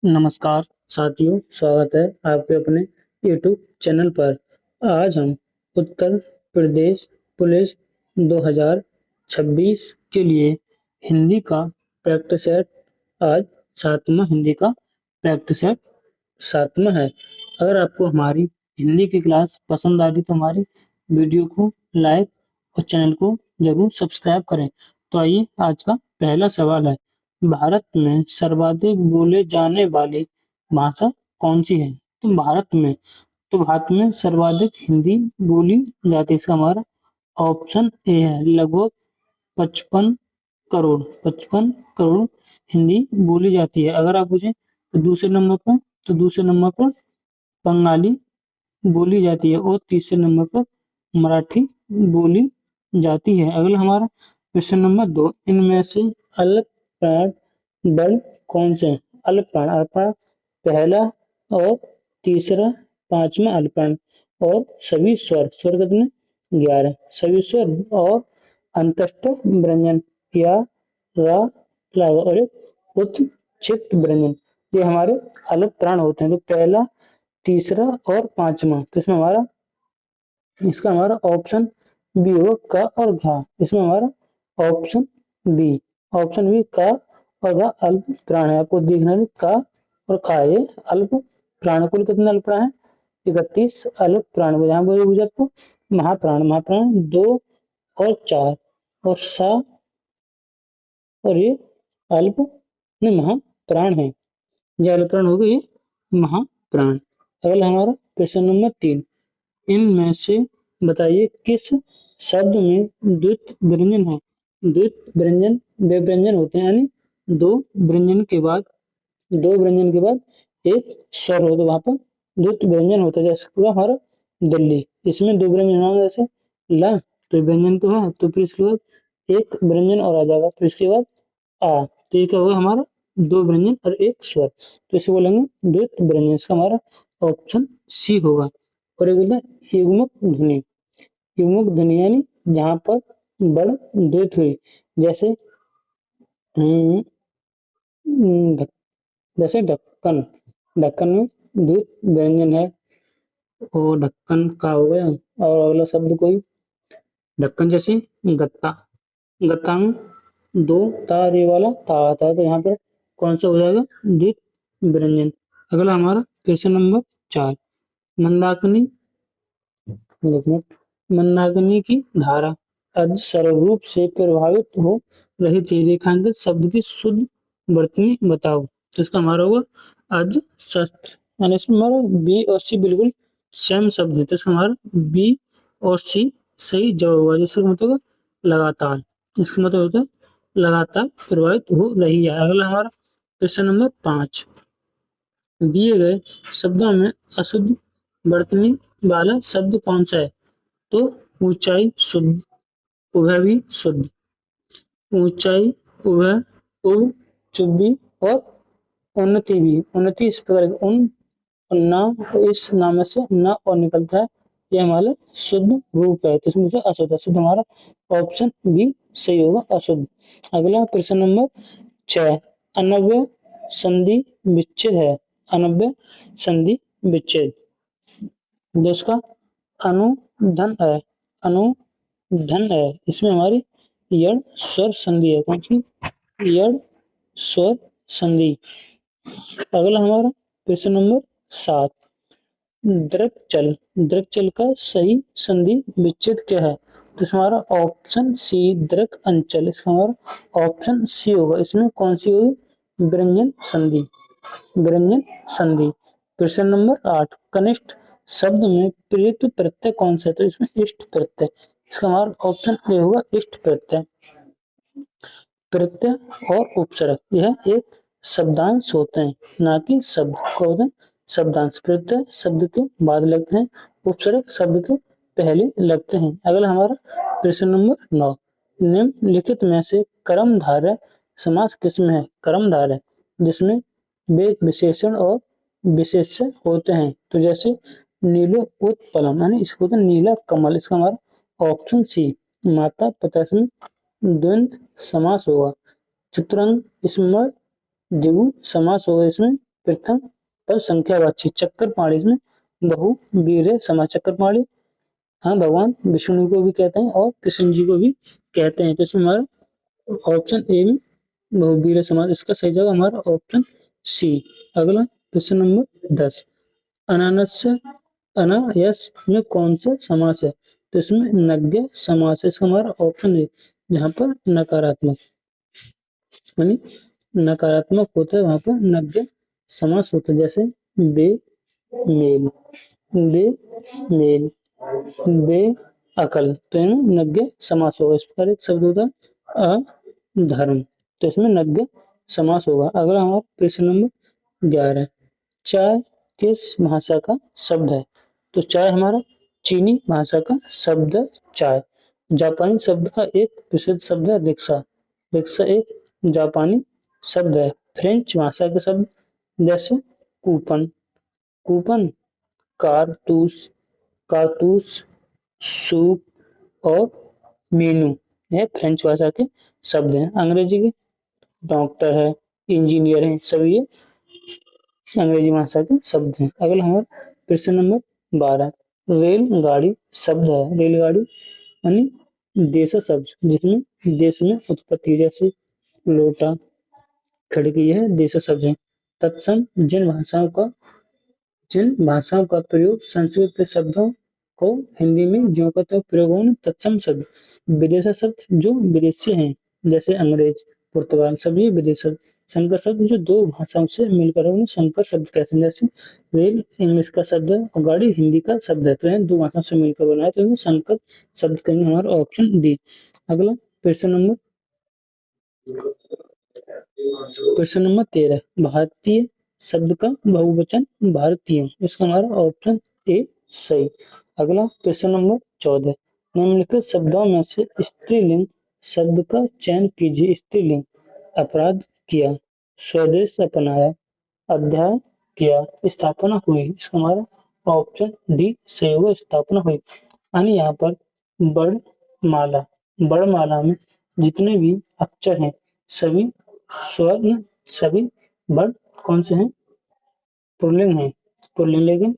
नमस्कार साथियों, स्वागत है आपके अपने YouTube चैनल पर। आज हम उत्तर प्रदेश पुलिस 2026 के लिए हिंदी का प्रैक्टिस सेट आज सातवां हिंदी का प्रैक्टिस सेट सातवां है। अगर आपको हमारी हिंदी की क्लास पसंद आई तो हमारी वीडियो को लाइक और चैनल को जरूर सब्सक्राइब करें। तो आइए, आज का पहला सवाल है, भारत में सर्वाधिक बोले जाने वाली भाषा कौन सी है? भारत में सर्वाधिक हिंदी बोली जाती है। इसका हमारा ऑप्शन ए है, लगभग 55 करोड़ हिंदी बोली जाती है। अगर आप पूछें तो दूसरे नंबर पर बंगाली बोली जाती है और तीसरे नंबर पर मराठी बोली जाती है। अगला हमारा प्रश्न नंबर 2, इनमें से अल्प प्राण बल कौन से हैं? अल्प प्राण पहला और तीसरा, पांचवा अल्प प्राण और सभी स्वर कितने? 11 सभी स्वर और अंतस्थ व्यंजन या रा ला और एक उच्चिष्ट व्यंजन, ये हमारे अल्प प्राण होते हैं। तो पहला, तीसरा और पांचवा, तो इसका हमारा ऑप्शन बी होगा, क और घा। इसमें हमारा ऑप्शन बी का और घा अल्प प्राण है। आपको देखना है का और खा, ये अल्प प्राण। कुल कितने अल्प प्राण है? 31 अल्प प्राण। यहाँ पर आपको महाप्राण 2 और 4 और सा, और ये अल्प नहीं महाप्राण है। ये अल्प प्राण हो गए, ये महाप्राण। अगला हमारा प्रश्न नंबर 3, इनमें से बताइए किस शब्द में द्वित व्यंजन है? द्वित व्यंजन वे व्यंजन होते हैं, यानी दो व्यंजन के बाद एक स्वर हो, तो वहां पर द्वित व्यंजन होता है। जैसे पूरा हमारा दिल्ली, इसमें दो व्यंजन होंगे, जैसे ला, तो व्यंजन तो है, तो फिर इसके बाद एक व्यंजन और आ जाएगा, फिर इसके बाद आ, तो ये क्या होगा हमारा? दो व्यंजन और एक स्वर, तो इसे बोलेंगे द्वित व्यंजन। इसका हमारा ऑप्शन सी होगा। और एक बोलता है युग्मक ध्वनि यानी जहां पर बड़ द्वित हुई, जैसे हम्म, ढक- जैसे ढक्कन, ढक्कन में द्वित व्यंजन है, और ढक्कन का हो गया। और अगला शब्द कोई ढक्कन, जैसे गत्ता, गत्ता में दो तार ये वाला ता आता है, तो यहाँ पर कौन सा हो जाएगा? द्वित व्यंजन। अगला हमारा क्वेश्चन नंबर 4, मंदाकिनी मंदाकिनी की धारा अज सरल रूप से प्रभावित हो रही थी, रेखांकित शब्द की शुद्ध वर्तनी बताओ। तो इसका हमारा होगा अज शस्त्र, यानी इसमें हमारा बी और सी बिल्कुल सेम शब्द है, तो इसका हमारा बी और सी सही जवाब होगा। जिसका मतलब होगा लगातार, इसका मतलब होता है लगातार प्रभावित हो रही है। अगला हमारा क्वेश्चन नंबर 5, दिए गए शब्दों में अशुद्ध वर्तनी वाला शब्द कौन सा है? तो ऊंचाई शुद्ध, उभय भी शुद्ध, ऊंचाई, उभय, उब, चुब्बी और उन्नति भी। उन्नति इस प्रकार उन ना, इस नाम में से न और निकलता है, ये हमारा शुद्ध रूप है, तो इसमें से अशुद्ध, अशुद्ध हमारा ऑप्शन बी सही होगा, अशुद्ध। अगला प्रश्न नंबर 6, अनव्य संधि विच्छेद है। अनव्य संधि विच्छेद, जिसका अनुधन है, अनुधन है, इसमें हमारी यण स्वर संधि है। कौन सी? यण स्वर संधि। अगला हमारा प्रश्न नंबर 7, दृक्चल का सही संधि विच्छेद क्या है? तो इसमें हमारा ऑप्शन सी दृक अंचल, इसका हमारा ऑप्शन सी होगा। इसमें कौन सी होगी? व्यंजन संधि, व्यंजन संधि। प्रश्न नंबर 8, कनिष्ठ शब्द में प्रयुक्त प्रत्यय कौन सा है? तो इसमें इष्ट प्रत्यय, इसका हमारा ऑप्शन ए होगा, इष्ट प्रत्यय। प्रत्यय और उपसर्ग यह एक शब्दांश होते हैं, ना कि शब्द को होते हैं शब्दांश। प्रत्यय शब्द के बाद लगते हैं, उपसर्ग शब्द के पहले लगते हैं। अगला हमारा प्रश्न नंबर 9, निम्नलिखित में से कर्मधारय समास किसमें है? कर्मधारय जिसमें वे विशेषण और विशेष्य होते हैं, तो जैसे नीलो उत्पलम, यानी इसको होता है नीला कमल, इसका हमारा ऑप्शन सी माता पिता में द्वंद्व समास होगा। चतुरंग, इसमें द्विगु समास होगा, इसमें प्रथम पर संख्यावाची चक्करपाणी, इसमें बहुवीर्य समास। चक्करपाणी हाँ भगवान विष्णु को भी कहते हैं और कृष्ण जी को भी कहते हैं। तो इसमें हमारा ऑप्शन ए में बहुवीर्य समास, इसका सही जवाब हमारा ऑप्शन सी। अगला क्वेश्चन नंबर 10, अनानस से अनायस में कौन सा समास है? तो इसमें नग्य समास है, इसका हमारा ऑप्शन है जहाँ पर नकारात्मक यानी नकारात्मक होता है वहां पर नग्य समास होता है। जैसे बे मेल, बे मेल, बे अकल, तो इनमें नग्य समास होगा। इस प्रकार एक शब्द होता है अधर्म, तो इसमें नग्य समास होगा। अगला हमारा प्रश्न नंबर 11, चाय किस भाषा का शब्द है? तो चाय हमारा चीनी भाषा का शब्द है चाय। जापानी शब्द का एक प्रसिद्ध शब्द है रिक्शा। रिक्शा एक जापानी शब्द है। फ्रेंच भाषा के शब्द जैसे कूपन, कूपन, कारतूस, कारतूस, सूप और मेनू, यह फ्रेंच भाषा के शब्द हैं। अंग्रेजी के डॉक्टर है, इंजीनियर है, सभी ये अंग्रेजी भाषा के शब्द हैं। अगला हमारा प्रश्न नंबर 12, रेलगाड़ी शब्द है। रेलगाड़ी यानी देश शब्द जिसमें देश में उत्पत्ति, जैसे लोटा, खड़की, यह देश शब्द है। तत्सम जिन भाषाओं का प्रयोग संस्कृत के शब्दों को हिंदी में ज्यों का त्यों प्रयोग हो, तत्सम शब्द। विदेशी शब्द जो विदेशी हैं जैसे अंग्रेज, पुर्तगाल, सभी विदेशी शब्द। संकर शब्द जो दो भाषाओं से मिलकर हो, संकर शब्द कहते हैं। जैसे रेल इंग्लिश का शब्द है और गाड़ी हिंदी का शब्द है, तो यह दो भाषाओं से मिलकर बना है, तो इन्हें संकर शब्द कहेंगे। हमारा ऑप्शन डी। अगला प्रश्न नंबर 13, भारतीय शब्द का बहुवचन भारतीय, इसका हमारा ऑप्शन ए सही। अगला प्रश्न नंबर 14, निम्नलिखित शब्दों में से स्त्रीलिंग शब्द का चयन कीजिए। स्त्रीलिंग, अपराध किया, स्वदेश अपनाया, अध्याय किया, स्थापना हुई, इसका हमारा ऑप्शन डी सही होगा, स्थापना हुई। यानी यहाँ पर वर्णमाला, वर्णमाला में जितने भी अक्षर हैं सभी स्वर्ण, सभी वर्ण कौन से हैं? पुल्लिंग हैं, पुल्लिंग। लेकिन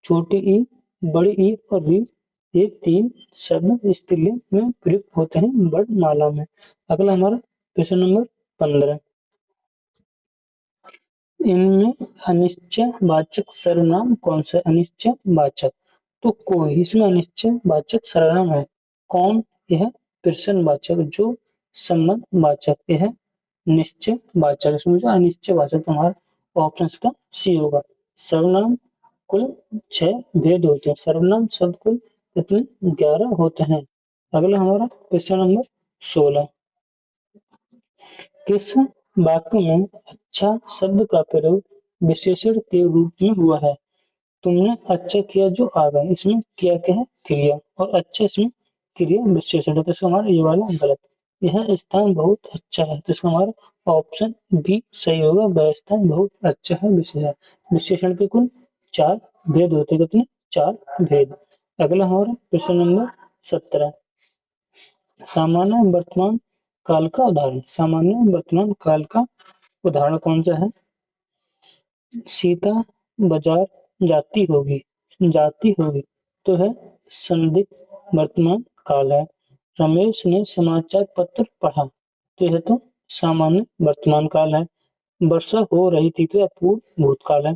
छोटी ई, बड़ी ई और री, ये तीन शब्द स्त्रीलिंग में प्रयुक्त होते हैं वर्णमाला में। अगला हमारा प्रश्न नंबर 15, इनमें अनिश्चयवाचक सर्वनाम कौन सा है? अनिश्चयवाचक, तो कोई, इसमें अनिश्चयवाचक सर्वनाम है। कौन? यह प्रश्नवाचक, जो संबंधवाचक, यह निश्चयवाचक। इसमें जो अनिश्चयवाचक, हमारा ऑप्शन का सी होगा। सर्वनाम कुल 6 भेद होते हैं। सर्वनाम शब्द कुल कितने? 11 होते हैं। अगला हमारा प्रश्न नंबर 16, किस वाक्य में अच्छा शब्द का प्रयोग विशेषण के रूप में हुआ है? तुमने अच्छा किया जो आ गए, इसमें किया क्या है? क्रिया, और अच्छा इसमें क्रिया विशेषण है, तो इसका हमारा ये वाला गलत। यह स्थान बहुत अच्छा है, तो इसका हमारा ऑप्शन बी सही होगा। वह स्थान बहुत अच्छा है विशेषण। विशेषण के कुल 4 भेद होते हैं। कितने? 4 भेद। अगला हमारा प्रश्न नंबर 17, सामान्य वर्तमान काल का उदाहरण। सामान्य वर्तमान काल का उदाहरण कौन सा है? सीता बाजार जाती होगी, जाती होगी, तो है संदिग्ध वर्तमान काल है। रमेश ने समाचार पत्र पढ़ा, तो यह तो सामान्य वर्तमान काल है। वर्षा हो रही थी, तो यह पूर्ण भूतकाल है।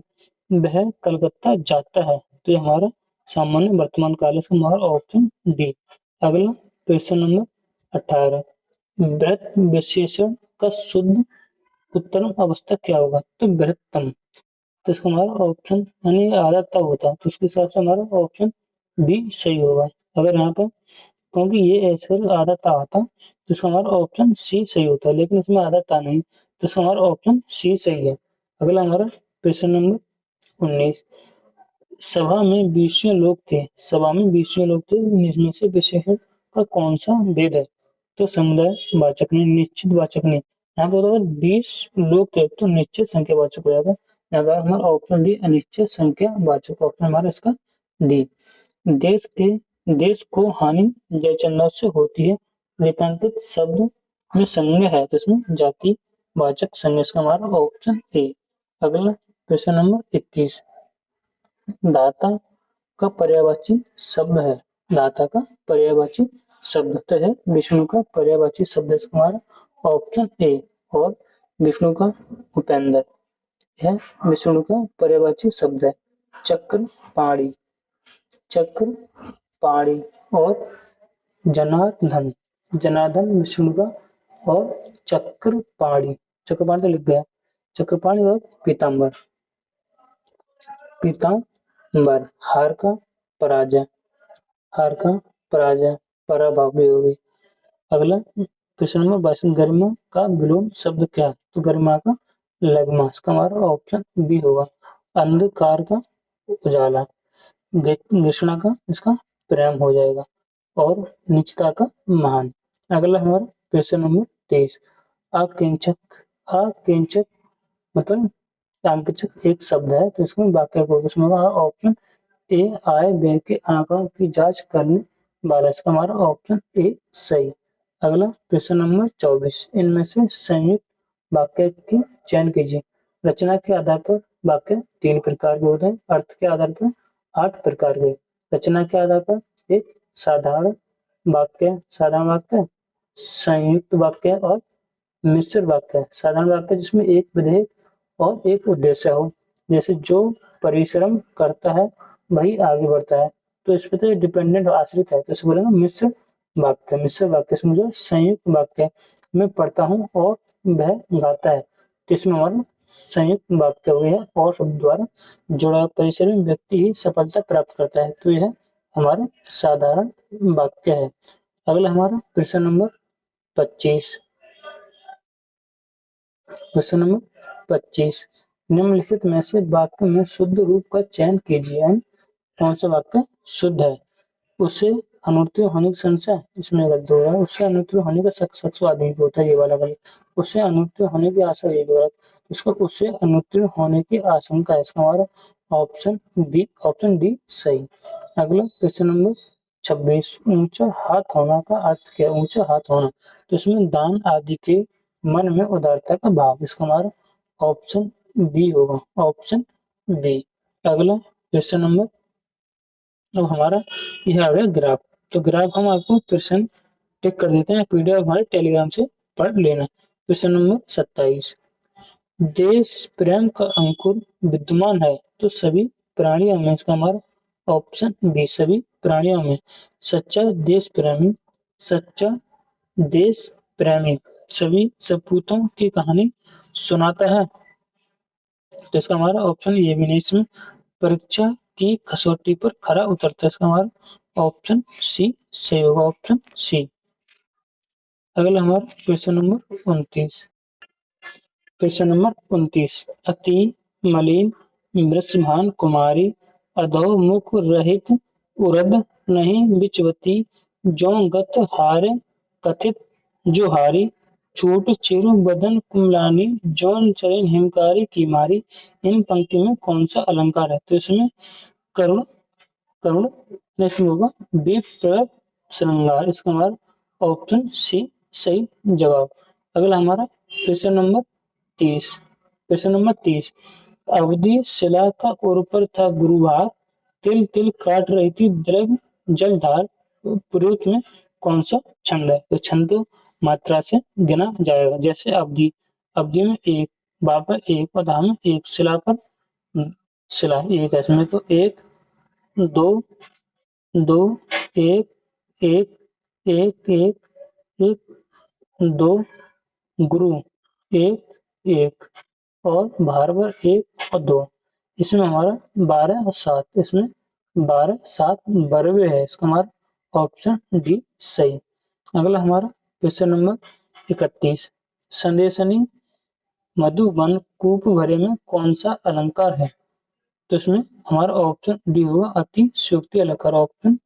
वह कलकत्ता जाता है, तो यह हमारा सामान्य वर्तमान काल है। इसका हमारा ऑप्शन डी। अगला प्रश्न नंबर 18, वृहत विशेषण का शुद्ध उत्तरम अवस्था क्या होगा? तो बृहत्तम, तो इसका हमारा ऑप्शन यानी आधा तक होता है, तो उसके हिसाब से हमारा ऑप्शन बी सही होगा। अगर यहाँ पर क्योंकि ये ऐसे आधा ता आता, तो इसका हमारा ऑप्शन सी सही होता है, लेकिन इसमें आधा ता नहीं, तो इसका हमारा ऑप्शन सी सही है। अगला हमारा प्रश्न नंबर 19, सभा में 20 लोग थे, सभा में 20 लोग थे, इनमें से विशेषण का कौन सा भेद है? तो समुदाय वाचक ने, निश्चित वाचक ने। यहाँ पर अगर 20 लोग थे तो निश्चित संख्या वाचक हो जाएगा। यहाँ पर हमारा ऑप्शन डी अनिश्चित संख्या वाचक, ऑप्शन हमारा इसका डी। देश को हानि जयचंदा से होती है, रेखांकित शब्द में संज्ञा है, तो इसमें जाति वाचक संज्ञा, इसका हमारा ऑप्शन ए। अगला प्रश्न नंबर 21 दाता का पर्यायवाची शब्द है। दाता का पर्यायवाची शब्द तो है विष्णु का पर्यायवाची शब्द हमारा ऑप्शन ए। और विष्णु का उपेंद्र है विष्णु का पर्यायवाची शब्द है चक्र पाणी। चक्र पाणी और जनार्दन जनार्दन विष्णु का और चक्रपाणी चक्रपाणी तो लिख गया चक्रपाणी और पीताम्बर पीताम्बर हार का पराजय पराभव भी होगी। अगला प्रश्न नंबर 22 गरिमा का विलोम शब्द क्या है तो गरिमा का लगमा इसका हमारा ऑप्शन बी होगा। अंधकार का उजाला घृष्णा का इसका प्रेम हो जाएगा और निचता का महान। अगला हमारा प्रश्न नंबर 23 आकिंचक मतलब आकिंचक एक शब्द है तो इसमें वाक्य को इसमें ऑप्शन ए आय व्यय के आंकड़ों की जांच करने वाला इसका हमारा ऑप्शन ए सही। अगला प्रश्न नंबर 24 इनमें से संयुक्त वाक्य की चयन कीजिए। रचना के आधार पर वाक्य 3 प्रकार के होते हैं अर्थ के आधार पर 8 प्रकार के। रचना के आधार पर एक साधारण वाक्य संयुक्त वाक्य और मिश्र वाक्य। साधारण वाक्य जिसमें एक विधेय और एक उद्देश्य हो जैसे जो परिश्रम करता है वही आगे बढ़ता है तो इस पर तो डिपेंडेंट आश्रित है तो इसे बोलेंगे मिश्र वाक्य इसमें जो संयुक्त वाक्य मैं पढ़ता हूँ और वह गाता है तो इसमें हमारा संयुक्त वाक्य हो गया और शब्द द्वारा जुड़ा परिश्रमी व्यक्ति ही सफलता प्राप्त करता है तो यह हमारा साधारण वाक्य है। अगला हमारा प्रश्न नंबर 25 प्रश्न नंबर 25 निम्नलिखित में से वाक्य में शुद्ध रूप का चयन कीजिए। कौन सा वाक्य शुद्ध है उससे अनुत्तीर्ण होने की संशय इसमें गलत हो रहा है उससे अनुत्तीर्ण होने का शक आदमी होता है ये वाला गलत उससे अनुत्तीर्ण होने की आशा ये भी गलत इसका उससे अनुत्तीर्ण होने की आशंका है इसका हमारा ऑप्शन डी सही। अगला प्रश्न नंबर 26 ऊंचा हाथ होना का अर्थ क्या है ऊंचा हाथ होना तो इसमें दान आदि के मन में उदारता का भाव इसका हमारा ऑप्शन बी होगा ऑप्शन बी। अगला प्रश्न नंबर अब हमारा यह आ गया ग्राफ तो ग्राफ हम आपको प्रश्न टिक कर देते हैं पीडीएफ हमारे टेलीग्राम से पढ़ लेना। प्रश्न नंबर 27 देश प्रेम का अंकुर विद्यमान है तो सभी प्राणियों में इसका हमारा ऑप्शन बी सभी प्राणियों में सच्चा देश प्रेमी सभी सपूतों की कहानी सुनाता है तो इसका हमारा ऑप्शन ये भी नहीं इसमें परीक्षा की कसौटी पर खरा उतरता है इसका हमारा ऑप्शन सी सही होगा ऑप्शन सी। अगला हमारा प्रश्न नंबर 29 अति मलिन वृषभान कुमारी अधोमुख रहित उरद नहीं बिचवती जो गत हारे कथित जो हारी छूट चिरु बदन कुमलानी जौन चरण हिमकारी की मारी। इन पंक्ति में कौन सा अलंकार है तो इसमें करुण करुण इसमें होगा विप्रलंब श्रृंगार इसका हमारा ऑप्शन सी सही जवाब। अगला हमारा प्रश्न नंबर 30 अवधि शिला का ऊपर था गुरुभार तिल तिल काट रही थी द्रग जलधार प्रयुक्त में कौन सा छंद है तो छंद मात्रा से गिना जाएगा जैसे अवधि में एक बापर एक और धाम एक शिला पर शिला एक इसमें तो एक दो दो एक एक एक एक एक दो गुरु एक एक और भारवर एक और दो इसमें हमारा 12 और 7 इसमें 12 7 बरवे है इसका हमारा ऑप्शन डी सही। अगला हमारा प्रश्न नंबर 31 संदेशनी मधुबन कूप भरे में कौन सा अलंकार है तो इसमें हमारा ऑप्शन डी होगा अति सूक्ति अलंकार ऑप्शन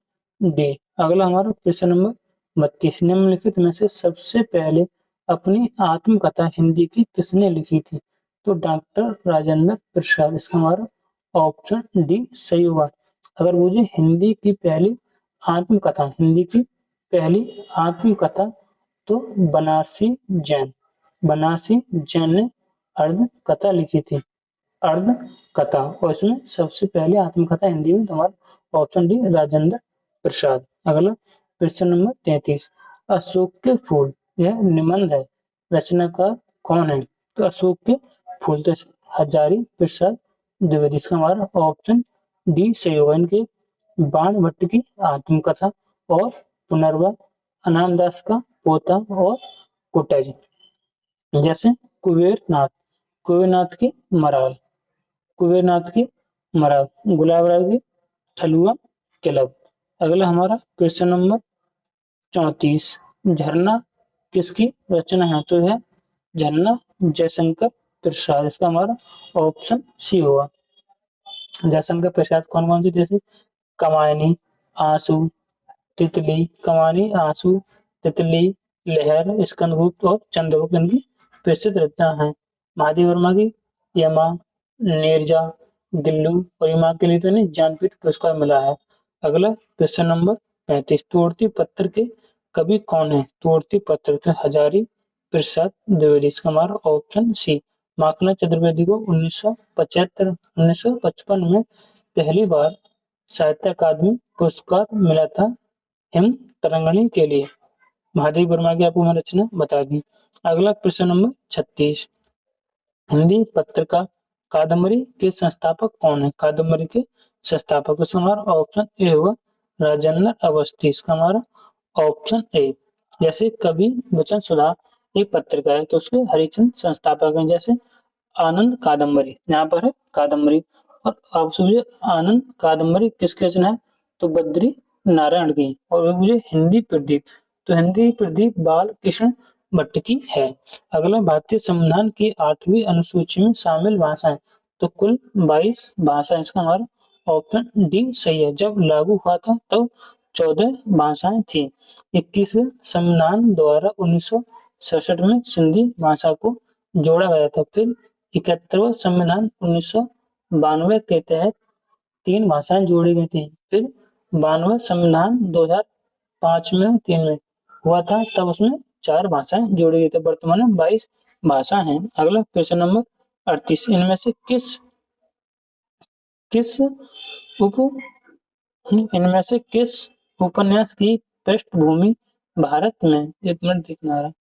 डी। अगला हमारा प्रश्न नंबर 32 निम्नलिखित में से सबसे पहले अपनी आत्मकथा हिंदी की किसने लिखी थी तो डॉक्टर राजेंद्र प्रसाद इसका हमारा ऑप्शन डी सही होगा। अगर मुझे हिंदी की पहली आत्मकथा तो बनारसी जैन ने अर्ध कथा लिखी थी अर्ध कथा, और इसमें सबसे पहले आत्मकथा हिंदी में तुम्हारा ऑप्शन डी राजेंद्र प्रसाद। अगला प्रश्न नंबर 33, अशोक के फूल यह निबंध है, रचनाकार कौन है? तो अशोक के फूल तो हजारी प्रसाद द्विवेदी, इसका हमारा ऑप्शन डी सही होगा। इनके बाण भट्ट की आत्मकथा और पुनर्वा, अनामदास का पोता और कुटज। जैसे कुबेरनाथ, कुबेरनाथ की मराल, कुबेरनाथ की मराल, गुलाब राय की ठलुआ क्लब। अगला हमारा क्वेश्चन नंबर 34, झरना किसकी रचना है? तो है झरना जयशंकर प्रसाद, इसका हमारा ऑप्शन सी होगा। जयशंकर प्रसाद कौन कौन सी, जैसे कमायनी, आंसू, तितली, कमानी, आंसू, तितली, लहर, स्कंदगुप्त और चंद्रगुप्त इनकी प्रसिद्ध रचना है। महादेव वर्मा की यमा, नीरजा, गिल्लू और यमा के लिए तो इन्हें ज्ञानपीठ पुरस्कार मिला है। अगला क्वेश्चन नंबर 35, तोड़ती पत्र के कवि कौन है? तोड़ती पत्र तो हजारी प्रसाद द्विवेदी, इसका हमारा ऑप्शन सी। माखनलाल चतुर्वेदी को 1955 में पहली बार साहित्य अकादमी पुरस्कार मिला था हिम तरंगणी के लिए। महादेव वर्मा की आपको मैं रचना बता दी। अगला प्रश्न नंबर 36, हिंदी पत्रिका कादम्बरी के संस्थापक कौन है? कादम्बरी के संस्थापक, तो हमारा ऑप्शन ए होगा राजेंद्र अवस्थी, इसका हमारा ऑप्शन ए। जैसे कवि वचन सुधा एक पत्रिका है, तो उसके हरिचंद संस्थापक हैं। जैसे आनंद कादम्बरी, यहाँ पर है कादम्बरी, और आप समझिए आनंद कादम्बरी किसकी रचना है? तो बद्री नारायण की। और मुझे हिंदी प्रदीप, तो हिंदी प्रदीप बाल कृष्ण भट्ट की है। अगला भारतीय संविधान की 8वीं अनुसूची में शामिल भाषाएं, तो कुल 22 भाषा, इसका हमारा ऑप्शन डी सही है। जब लागू हुआ था तब 14 भाषाएं थी। 21वें संविधान द्वारा 1967 में सिंधी भाषा को जोड़ा गया था। फिर 71वां संविधान 1992 के तहत 3 भाषाएं जोड़ी गई थी। फिर 92वां संविधान 2005 में 3 में हुआ था, तब उसमें 4 भाषाएं जोड़ी गई थी। वर्तमान में 22 भाषा हैं। अगला क्वेश्चन नंबर 38, इनमें से किस उप इनमें से किस उपन्यास की पृष्ठभूमि भारत में, एक मिनट दिखना रहा,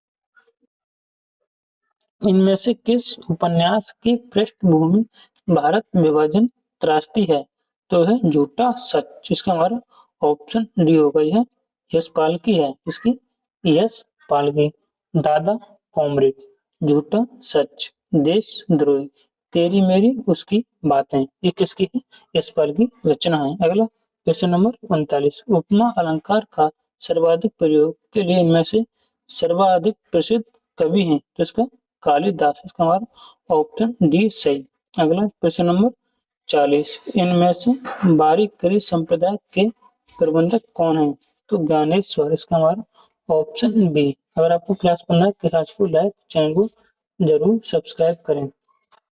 इनमें से किस उपन्यास की पृष्ठभूमि भारत विभाजन त्रासदी है? तो है झूठा सच, इसका हमारा ऑप्शन डी होगा। यह यशपाल की है, इसकी यशपाल की। दादा कॉमरेड, झूठा सच, देशद्रोही, तेरी मेरी उसकी बातें, ये किसकी है? यशपाल की रचना है। अगला क्वेश्चन नंबर 39, उपमा अलंकार का सर्वाधिक प्रयोग के लिए इनमें से सर्वाधिक प्रसिद्ध कवि हैं? तो इसका कालिदास, इसका हमारा ऑप्शन डी सही। अगला क्वेश्चन नंबर 40, इनमें से बारीकरी संप्रदाय के प्रबंधक कौन है? तो ज्ञानेश्वर, इसका हमारा ऑप्शन बी। अगर आपको क्लास पसंद है तो क्लास को लाइक, चैनल को जरूर सब्सक्राइब करें।